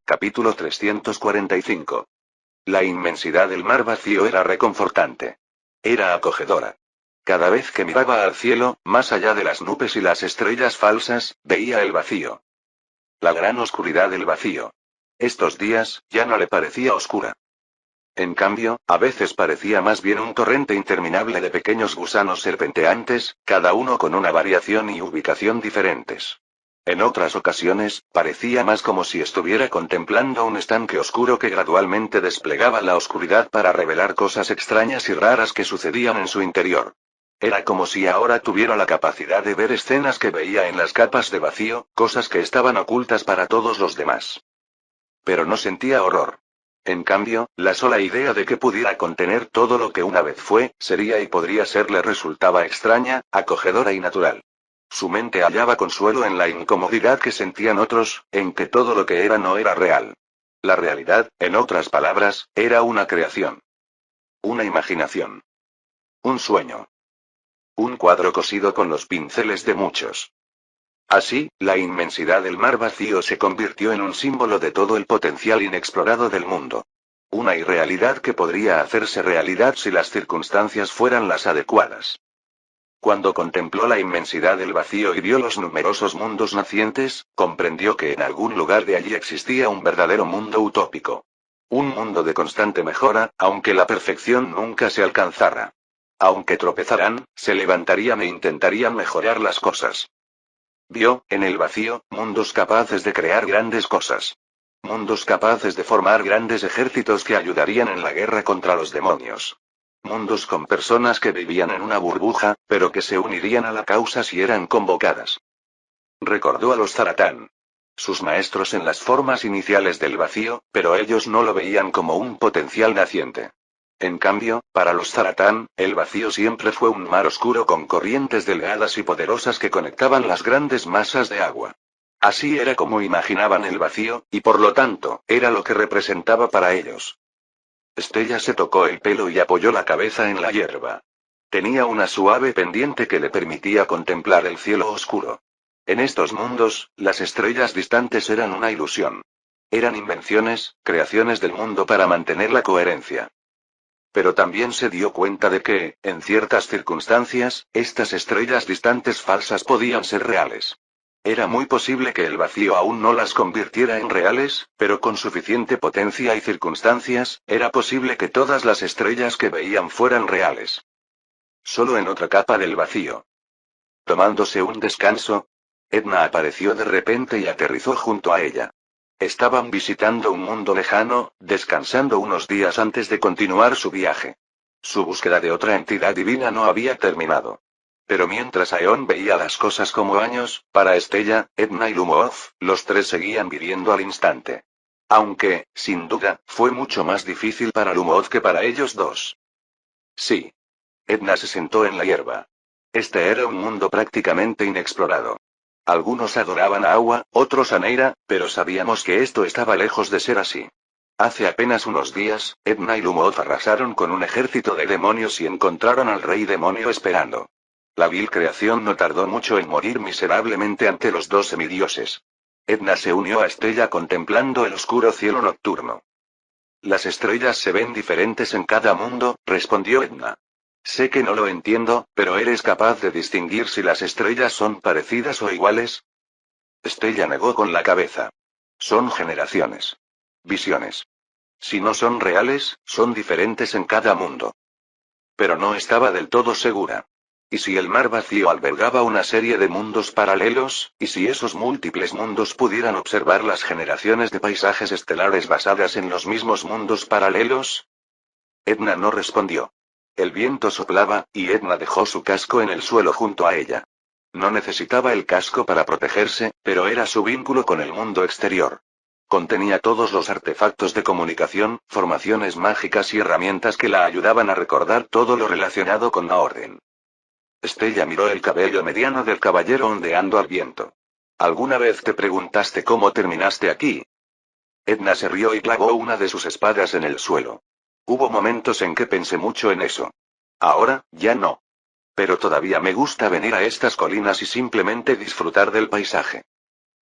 Capítulo 345. La inmensidad del mar vacío era reconfortante. Era acogedora. Cada vez que miraba al cielo, más allá de las nubes y las estrellas falsas, veía el vacío. La gran oscuridad del vacío. Estos días, ya no le parecía oscura. En cambio, a veces parecía más bien un torrente interminable de pequeños gusanos serpenteantes, cada uno con una variación y ubicación diferentes. En otras ocasiones, parecía más como si estuviera contemplando un estanque oscuro que gradualmente desplegaba la oscuridad para revelar cosas extrañas y raras que sucedían en su interior. Era como si ahora tuviera la capacidad de ver escenas que veía en las capas de vacío, cosas que estaban ocultas para todos los demás. Pero no sentía horror. En cambio, la sola idea de que pudiera contener todo lo que una vez fue, sería y podría ser le resultaba extraña, acogedora y natural. Su mente hallaba consuelo en la incomodidad que sentían otros, en que todo lo que era no era real. La realidad, en otras palabras, era una creación. Una imaginación. Un sueño. Un cuadro cosido con los pinceles de muchos. Así, la inmensidad del mar vacío se convirtió en un símbolo de todo el potencial inexplorado del mundo. Una irrealidad que podría hacerse realidad si las circunstancias fueran las adecuadas. Cuando contempló la inmensidad del vacío y vio los numerosos mundos nacientes, comprendió que en algún lugar de allí existía un verdadero mundo utópico. Un mundo de constante mejora, aunque la perfección nunca se alcanzara. Aunque tropezaran, se levantarían e intentarían mejorar las cosas. Vio, en el vacío, mundos capaces de crear grandes cosas. Mundos capaces de formar grandes ejércitos que ayudarían en la guerra contra los demonios. Mundos con personas que vivían en una burbuja, pero que se unirían a la causa si eran convocadas. Recordó a los Zaratán. Sus maestros en las formas iniciales del vacío, pero ellos no lo veían como un potencial naciente. En cambio, para los Zaratán, el vacío siempre fue un mar oscuro con corrientes delgadas y poderosas que conectaban las grandes masas de agua. Así era como imaginaban el vacío, y por lo tanto, era lo que representaba para ellos. Stella se tocó el pelo y apoyó la cabeza en la hierba. Tenía una suave pendiente que le permitía contemplar el cielo oscuro. En estos mundos, las estrellas distantes eran una ilusión. Eran invenciones, creaciones del mundo para mantener la coherencia. Pero también se dio cuenta de que, en ciertas circunstancias, estas estrellas distantes falsas podían ser reales. Era muy posible que el vacío aún no las convirtiera en reales, pero con suficiente potencia y circunstancias, era posible que todas las estrellas que veían fueran reales. Solo en otra capa del vacío. Tomándose un descanso, Edna apareció de repente y aterrizó junto a ella. Estaban visitando un mundo lejano, descansando unos días antes de continuar su viaje. Su búsqueda de otra entidad divina no había terminado. Pero mientras Aeon veía las cosas como años, para Stella, Edna y Lumooz, los tres seguían viviendo al instante. Aunque, sin duda, fue mucho más difícil para Lumooz que para ellos dos. Sí. Edna se sentó en la hierba. Este era un mundo prácticamente inexplorado. Algunos adoraban a Awa, otros a Neira, pero sabíamos que esto estaba lejos de ser así. Hace apenas unos días, Edna y Lumooz arrasaron con un ejército de demonios y encontraron al rey demonio esperando. La vil creación no tardó mucho en morir miserablemente ante los dos semidioses. Edna se unió a Stella contemplando el oscuro cielo nocturno. Las estrellas se ven diferentes en cada mundo, respondió Edna. Sé que no lo entiendo, pero ¿eres capaz de distinguir si las estrellas son parecidas o iguales? Stella negó con la cabeza. Son generaciones. Visiones. Si no son reales, son diferentes en cada mundo. Pero no estaba del todo segura. ¿Y si el mar vacío albergaba una serie de mundos paralelos, y si esos múltiples mundos pudieran observar las generaciones de paisajes estelares basadas en los mismos mundos paralelos? Edna no respondió. El viento soplaba, y Edna dejó su casco en el suelo junto a ella. No necesitaba el casco para protegerse, pero era su vínculo con el mundo exterior. Contenía todos los artefactos de comunicación, formaciones mágicas y herramientas que la ayudaban a recordar todo lo relacionado con la orden. Stella miró el cabello mediano del caballero ondeando al viento. ¿Alguna vez te preguntaste cómo terminaste aquí? Edna se rió y clavó una de sus espadas en el suelo. Hubo momentos en que pensé mucho en eso. Ahora, ya no. Pero todavía me gusta venir a estas colinas y simplemente disfrutar del paisaje.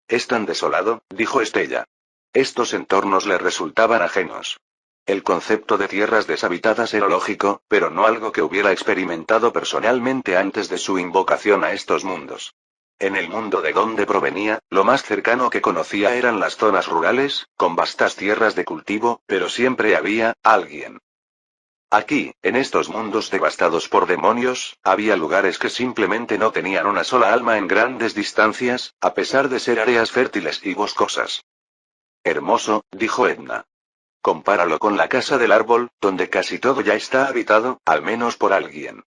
Es tan desolado, dijo Stella. Estos entornos le resultaban ajenos. El concepto de tierras deshabitadas era lógico, pero no algo que hubiera experimentado personalmente antes de su invocación a estos mundos. En el mundo de donde provenía, lo más cercano que conocía eran las zonas rurales, con vastas tierras de cultivo, pero siempre había alguien. Aquí, en estos mundos devastados por demonios, había lugares que simplemente no tenían una sola alma en grandes distancias, a pesar de ser áreas fértiles y boscosas. Hermoso, dijo Edna. Compáralo con la casa del árbol, donde casi todo ya está habitado, al menos por alguien.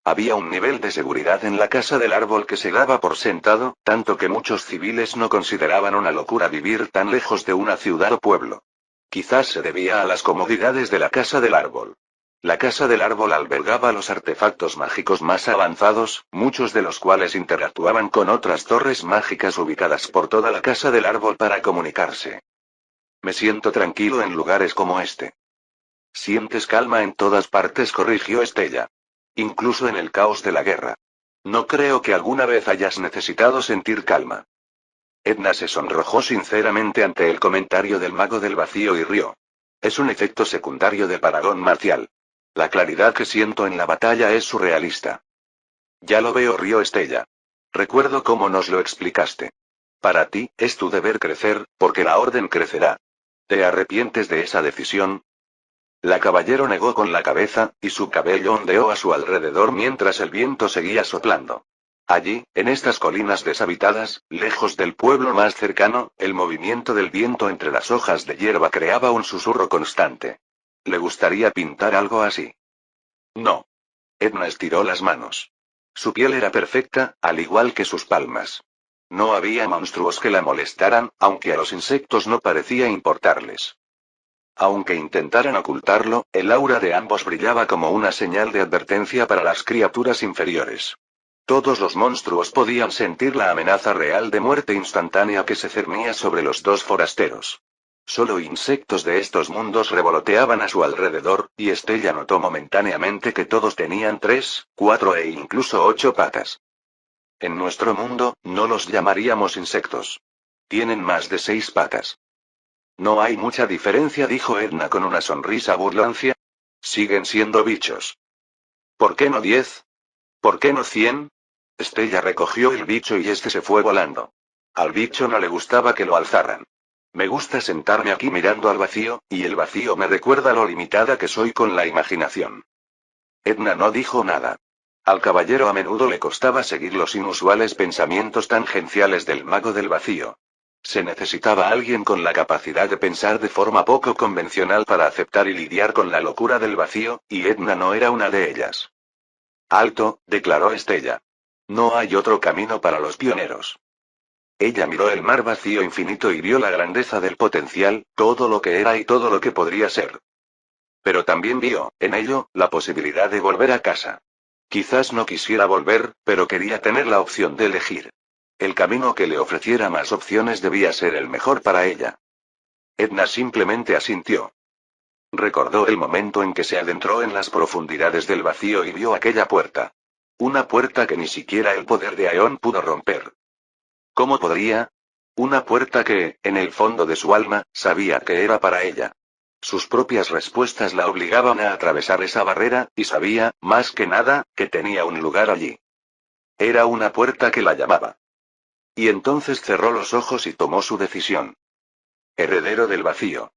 Había un nivel de seguridad en la casa del árbol que se daba por sentado, tanto que muchos civiles no consideraban una locura vivir tan lejos de una ciudad o pueblo. Quizás se debía a las comodidades de la casa del árbol. La casa del árbol albergaba los artefactos mágicos más avanzados, muchos de los cuales interactuaban con otras torres mágicas ubicadas por toda la casa del árbol para comunicarse. Me siento tranquilo en lugares como este. Sientes calma en todas partes, corrigió Estella. Incluso en el caos de la guerra. No creo que alguna vez hayas necesitado sentir calma. Edna se sonrojó sinceramente ante el comentario del mago del vacío y rió. Es un efecto secundario del paragón marcial. La claridad que siento en la batalla es surrealista. Ya lo veo, rió Estella. Recuerdo cómo nos lo explicaste. Para ti, es tu deber crecer, porque la orden crecerá. ¿Te arrepientes de esa decisión? La caballero negó con la cabeza, y su cabello ondeó a su alrededor mientras el viento seguía soplando. Allí, en estas colinas deshabitadas, lejos del pueblo más cercano, el movimiento del viento entre las hojas de hierba creaba un susurro constante. ¿Le gustaría pintar algo así? No. Edna estiró las manos. Su piel era perfecta, al igual que sus palmas. No había monstruos que la molestaran, aunque a los insectos no parecía importarles. Aunque intentaran ocultarlo, el aura de ambos brillaba como una señal de advertencia para las criaturas inferiores. Todos los monstruos podían sentir la amenaza real de muerte instantánea que se cernía sobre los dos forasteros. Solo insectos de estos mundos revoloteaban a su alrededor, y Estella notó momentáneamente que todos tenían 3, 4 e incluso 8 patas. En nuestro mundo, no los llamaríamos insectos. Tienen más de 6 patas. No hay mucha diferencia, dijo Edna con una sonrisa burlancia. Siguen siendo bichos. ¿Por qué no 10? ¿Por qué no 100? Estella recogió el bicho y este se fue volando. Al bicho no le gustaba que lo alzaran. Me gusta sentarme aquí mirando al vacío, y el vacío me recuerda lo limitada que soy con la imaginación. Edna no dijo nada. Al caballero a menudo le costaba seguir los inusuales pensamientos tangenciales del mago del vacío. Se necesitaba alguien con la capacidad de pensar de forma poco convencional para aceptar y lidiar con la locura del vacío, y Edna no era una de ellas. Alto, declaró Estella. No hay otro camino para los pioneros. Ella miró el mar vacío infinito y vio la grandeza del potencial, todo lo que era y todo lo que podría ser. Pero también vio, en ello, la posibilidad de volver a casa. Quizás no quisiera volver, pero quería tener la opción de elegir. El camino que le ofreciera más opciones debía ser el mejor para ella. Edna simplemente asintió. Recordó el momento en que se adentró en las profundidades del vacío y vio aquella puerta. Una puerta que ni siquiera el poder de Aeon pudo romper. ¿Cómo podría? Una puerta que, en el fondo de su alma, sabía que era para ella. Sus propias respuestas la obligaban a atravesar esa barrera, y sabía, más que nada, que tenía un lugar allí. Era una puerta que la llamaba. Y entonces cerró los ojos y tomó su decisión. Heredero del vacío.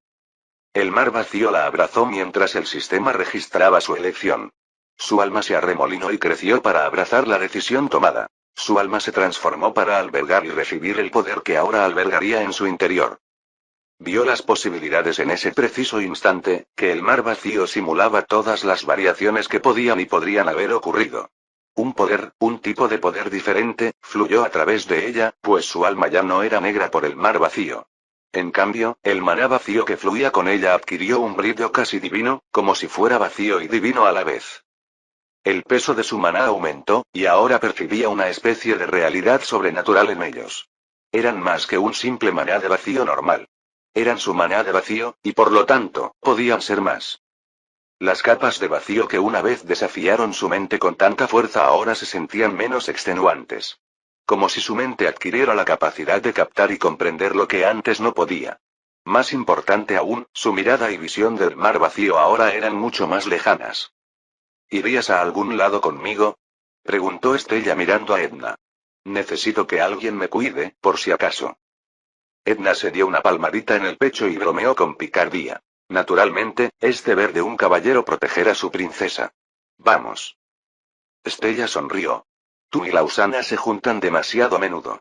El mar vacío la abrazó mientras el sistema registraba su elección. Su alma se arremolinó y creció para abrazar la decisión tomada. Su alma se transformó para albergar y recibir el poder que ahora albergaría en su interior. Vio las posibilidades en ese preciso instante, que el mar vacío simulaba todas las variaciones que podían y podrían haber ocurrido. Un poder, un tipo de poder diferente, fluyó a través de ella, pues su alma ya no era negra por el mar vacío. En cambio, el maná vacío que fluía con ella adquirió un brillo casi divino, como si fuera vacío y divino a la vez. El peso de su maná aumentó, y ahora percibía una especie de realidad sobrenatural en ellos. Eran más que un simple maná de vacío normal. Eran su maná de vacío, y por lo tanto, podían ser más. Las capas de vacío que una vez desafiaron su mente con tanta fuerza ahora se sentían menos extenuantes. Como si su mente adquiriera la capacidad de captar y comprender lo que antes no podía. Más importante aún, su mirada y visión del mar vacío ahora eran mucho más lejanas. ¿Irías a algún lado conmigo? Preguntó Estella mirando a Edna. Necesito que alguien me cuide, por si acaso. Edna se dio una palmadita en el pecho y bromeó con picardía. Naturalmente, es deber de un caballero proteger a su princesa. Vamos. Estella sonrió. Tú y Lausana se juntan demasiado a menudo.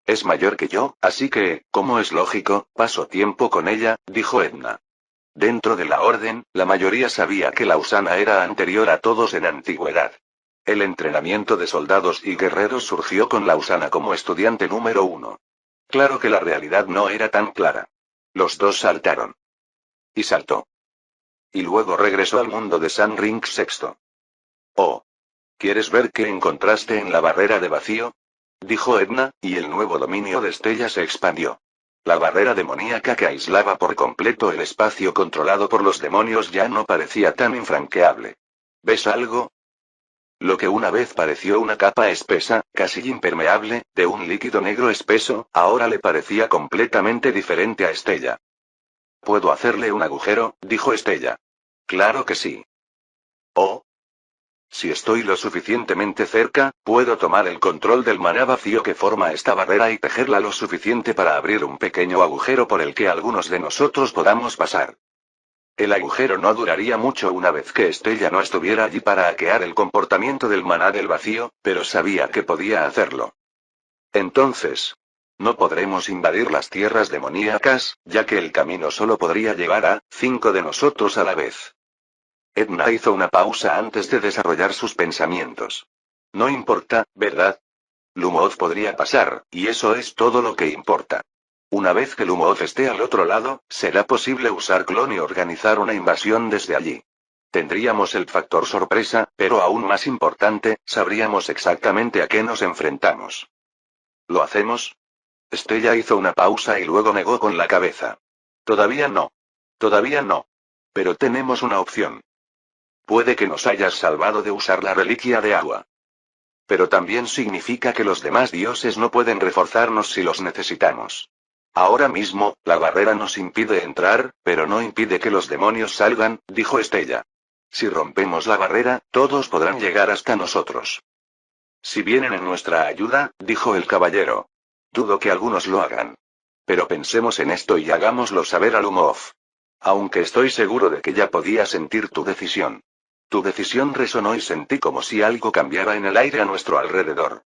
Es mayor que yo, así que, como es lógico, paso tiempo con ella, dijo Edna. Dentro de la orden, la mayoría sabía que Lausana era anterior a todos en antigüedad. El entrenamiento de soldados y guerreros surgió con Lausana como estudiante número 1. Claro que la realidad no era tan clara. Los dos saltaron. Y saltó. Y luego regresó al mundo de San Ring sexto. Oh. ¿Quieres ver qué encontraste en la barrera de vacío? Dijo Edna, y el nuevo dominio de Estella se expandió. La barrera demoníaca que aislaba por completo el espacio controlado por los demonios ya no parecía tan infranqueable. ¿Ves algo? Lo que una vez pareció una capa espesa, casi impermeable, de un líquido negro espeso, ahora le parecía completamente diferente a Estella. ¿Puedo hacerle un agujero?, dijo Estella. Claro que sí. Oh. Si estoy lo suficientemente cerca, puedo tomar el control del maná vacío que forma esta barrera y tejerla lo suficiente para abrir un pequeño agujero por el que algunos de nosotros podamos pasar. El agujero no duraría mucho una vez que Estella no estuviera allí para hackear el comportamiento del maná del vacío, pero sabía que podía hacerlo. Entonces, no podremos invadir las tierras demoníacas, ya que el camino solo podría llevar a 5 de nosotros a la vez. Edna hizo una pausa antes de desarrollar sus pensamientos. No importa, ¿verdad? Lumos podría pasar, y eso es todo lo que importa. Una vez que Lumos esté al otro lado, será posible usar clon y organizar una invasión desde allí. Tendríamos el factor sorpresa, pero aún más importante, sabríamos exactamente a qué nos enfrentamos. ¿Lo hacemos? Estella hizo una pausa y luego negó con la cabeza. Todavía no. Todavía no. Pero tenemos una opción. Puede que nos hayas salvado de usar la reliquia de agua. Pero también significa que los demás dioses no pueden reforzarnos si los necesitamos. Ahora mismo, la barrera nos impide entrar, pero no impide que los demonios salgan, dijo Estella. Si rompemos la barrera, todos podrán llegar hasta nosotros. Si vienen en nuestra ayuda, dijo el caballero. Dudo que algunos lo hagan. Pero pensemos en esto y hagámoslo saber a Lumov. Aunque estoy seguro de que ya podía sentir tu decisión. Tu decisión resonó y sentí como si algo cambiara en el aire a nuestro alrededor.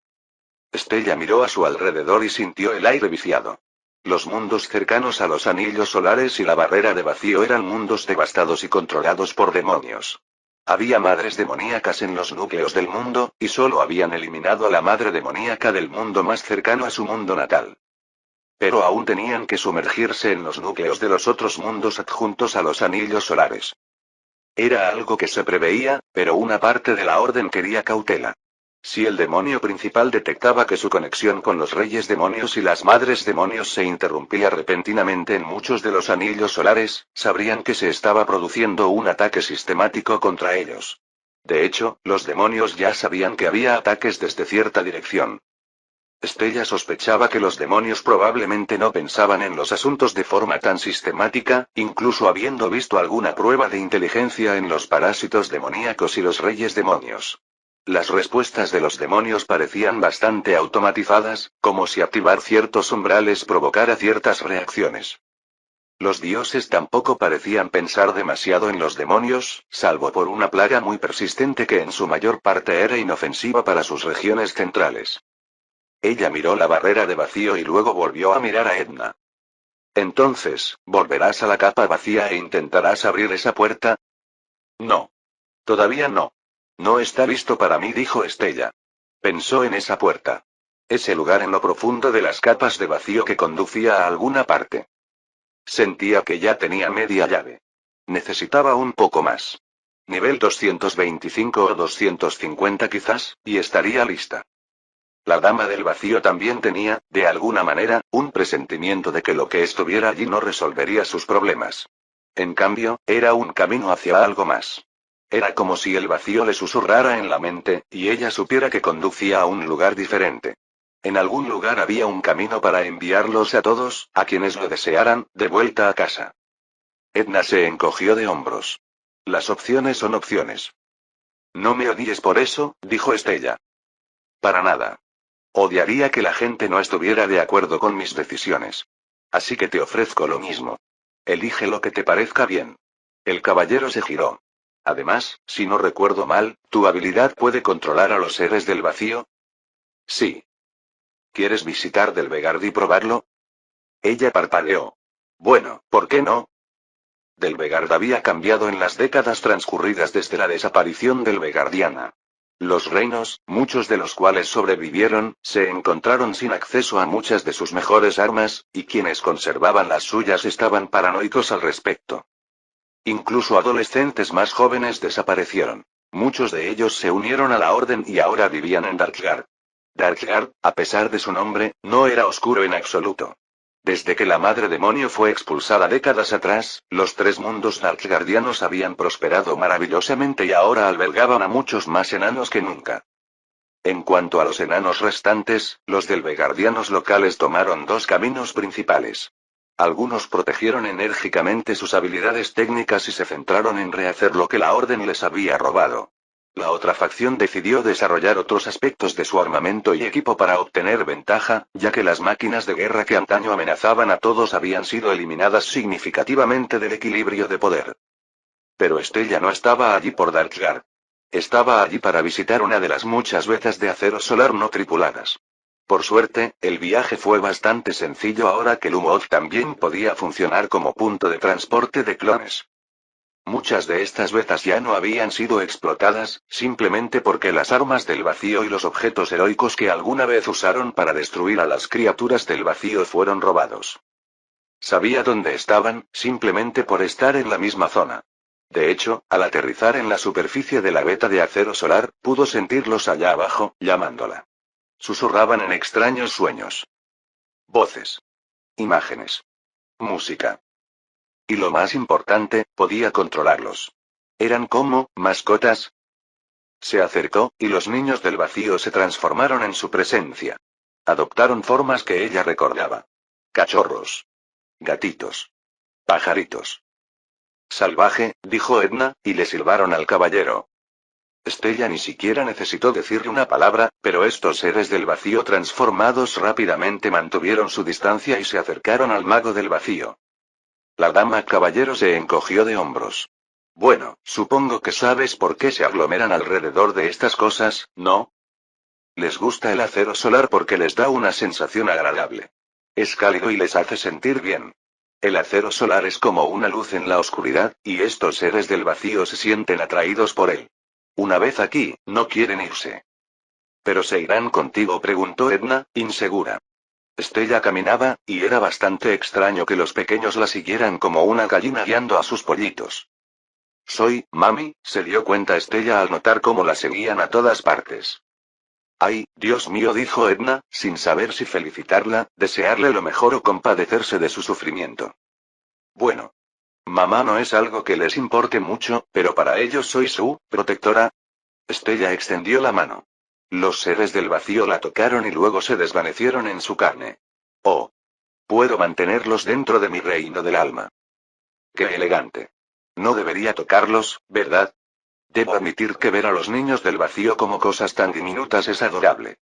Estella miró a su alrededor y sintió el aire viciado. Los mundos cercanos a los anillos solares y la barrera de vacío eran mundos devastados y controlados por demonios. Había madres demoníacas en los núcleos del mundo, y solo habían eliminado a la madre demoníaca del mundo más cercano a su mundo natal. Pero aún tenían que sumergirse en los núcleos de los otros mundos adjuntos a los anillos solares. Era algo que se preveía, pero una parte de la orden quería cautela. Si el demonio principal detectaba que su conexión con los reyes demonios y las madres demonios se interrumpía repentinamente en muchos de los anillos solares, sabrían que se estaba produciendo un ataque sistemático contra ellos. De hecho, los demonios ya sabían que había ataques desde cierta dirección. Estella sospechaba que los demonios probablemente no pensaban en los asuntos de forma tan sistemática, incluso habiendo visto alguna prueba de inteligencia en los parásitos demoníacos y los reyes demonios. Las respuestas de los demonios parecían bastante automatizadas, como si activar ciertos umbrales provocara ciertas reacciones. Los dioses tampoco parecían pensar demasiado en los demonios, salvo por una plaga muy persistente que en su mayor parte era inofensiva para sus regiones centrales. Ella miró la barrera de vacío y luego volvió a mirar a Edna. Entonces, ¿volverás a la capa vacía e intentarás abrir esa puerta? No. Todavía no. No está listo para mí, dijo Estella. Pensó en esa puerta. Ese lugar en lo profundo de las capas de vacío que conducía a alguna parte. Sentía que ya tenía media llave. Necesitaba un poco más. Nivel 225 o 250 quizás, y estaría lista. La dama del vacío también tenía, de alguna manera, un presentimiento de que lo que estuviera allí no resolvería sus problemas. En cambio, era un camino hacia algo más. Era como si el vacío le susurrara en la mente, y ella supiera que conducía a un lugar diferente. En algún lugar había un camino para enviarlos a todos, a quienes lo desearan, de vuelta a casa. Edna se encogió de hombros. Las opciones son opciones. No me odies por eso, dijo Estella. Para nada. Odiaría que la gente no estuviera de acuerdo con mis decisiones. Así que te ofrezco lo mismo. Elige lo que te parezca bien. El caballero se giró. Además, si no recuerdo mal, ¿tu habilidad puede controlar a los seres del vacío? Sí. ¿Quieres visitar Delvegard y probarlo? Ella parpadeó. Bueno, ¿por qué no? Delvegard había cambiado en las décadas transcurridas desde la desaparición delvegardiana. Los reinos, muchos de los cuales sobrevivieron, se encontraron sin acceso a muchas de sus mejores armas, y quienes conservaban las suyas estaban paranoicos al respecto. Incluso adolescentes más jóvenes desaparecieron. Muchos de ellos se unieron a la Orden y ahora vivían en Darkgard. Darkgard, a pesar de su nombre, no era oscuro en absoluto. Desde que la madre demonio fue expulsada décadas atrás, los tres mundos darkgardianos habían prosperado maravillosamente y ahora albergaban a muchos más enanos que nunca. En cuanto a los enanos restantes, los delvegardianos locales tomaron dos caminos principales. Algunos protegieron enérgicamente sus habilidades técnicas y se centraron en rehacer lo que la Orden les había robado. La otra facción decidió desarrollar otros aspectos de su armamento y equipo para obtener ventaja, ya que las máquinas de guerra que antaño amenazaban a todos habían sido eliminadas significativamente del equilibrio de poder. Pero Estella no estaba allí por Darkgard. Estaba allí para visitar una de las muchas vetas de acero solar no tripuladas. Por suerte, el viaje fue bastante sencillo ahora que Lumos también podía funcionar como punto de transporte de clones. Muchas de estas vetas ya no habían sido explotadas, simplemente porque las armas del vacío y los objetos heroicos que alguna vez usaron para destruir a las criaturas del vacío fueron robados. Sabía dónde estaban, simplemente por estar en la misma zona. De hecho, al aterrizar en la superficie de la veta de acero solar, pudo sentirlos allá abajo, llamándola. Susurraban en extraños sueños. Voces. Imágenes. Música. Y lo más importante, podía controlarlos. Eran como mascotas. Se acercó, y los niños del vacío se transformaron en su presencia. Adoptaron formas que ella recordaba. Cachorros. Gatitos. Pajaritos. Salvaje, dijo Edna, y le silbaron al caballero. Estella ni siquiera necesitó decirle una palabra, pero estos seres del vacío transformados rápidamente mantuvieron su distancia y se acercaron al mago del vacío. La dama caballero se encogió de hombros. Bueno, supongo que sabes por qué se aglomeran alrededor de estas cosas, ¿no? Les gusta el acero solar porque les da una sensación agradable. Es cálido y les hace sentir bien. El acero solar es como una luz en la oscuridad, y estos seres del vacío se sienten atraídos por él. Una vez aquí, no quieren irse. ¿Pero se irán contigo?, preguntó Edna, insegura. Estella caminaba, y era bastante extraño que los pequeños la siguieran como una gallina guiando a sus pollitos. Soy, mami, se dio cuenta Estella al notar cómo la seguían a todas partes. Ay, Dios mío, dijo Edna, sin saber si felicitarla, desearle lo mejor o compadecerse de su sufrimiento. Bueno. Mamá no es algo que les importe mucho, pero para ellos soy su protectora. Estella extendió la mano. Los seres del vacío la tocaron y luego se desvanecieron en su carne. Oh. Puedo mantenerlos dentro de mi reino del alma. Qué elegante. No debería tocarlos, ¿verdad? Debo admitir que ver a los niños del vacío como cosas tan diminutas es adorable.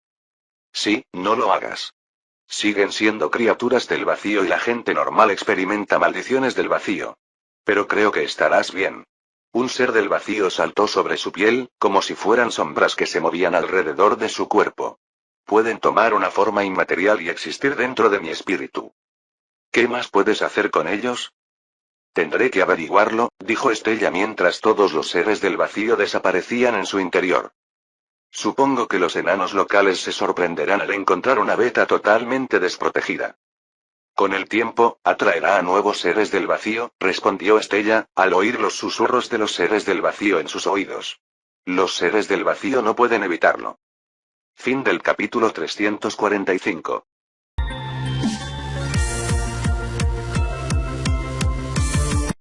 Sí, no lo hagas. Siguen siendo criaturas del vacío y la gente normal experimenta maldiciones del vacío. Pero creo que estarás bien. Un ser del vacío saltó sobre su piel, como si fueran sombras que se movían alrededor de su cuerpo. Pueden tomar una forma inmaterial y existir dentro de mi espíritu. ¿Qué más puedes hacer con ellos? Tendré que averiguarlo, dijo Estella mientras todos los seres del vacío desaparecían en su interior. Supongo que los enanos locales se sorprenderán al encontrar una beta totalmente desprotegida. Con el tiempo, atraerá a nuevos seres del vacío, respondió Estella, al oír los susurros de los seres del vacío en sus oídos. Los seres del vacío no pueden evitarlo. Fin del capítulo 345.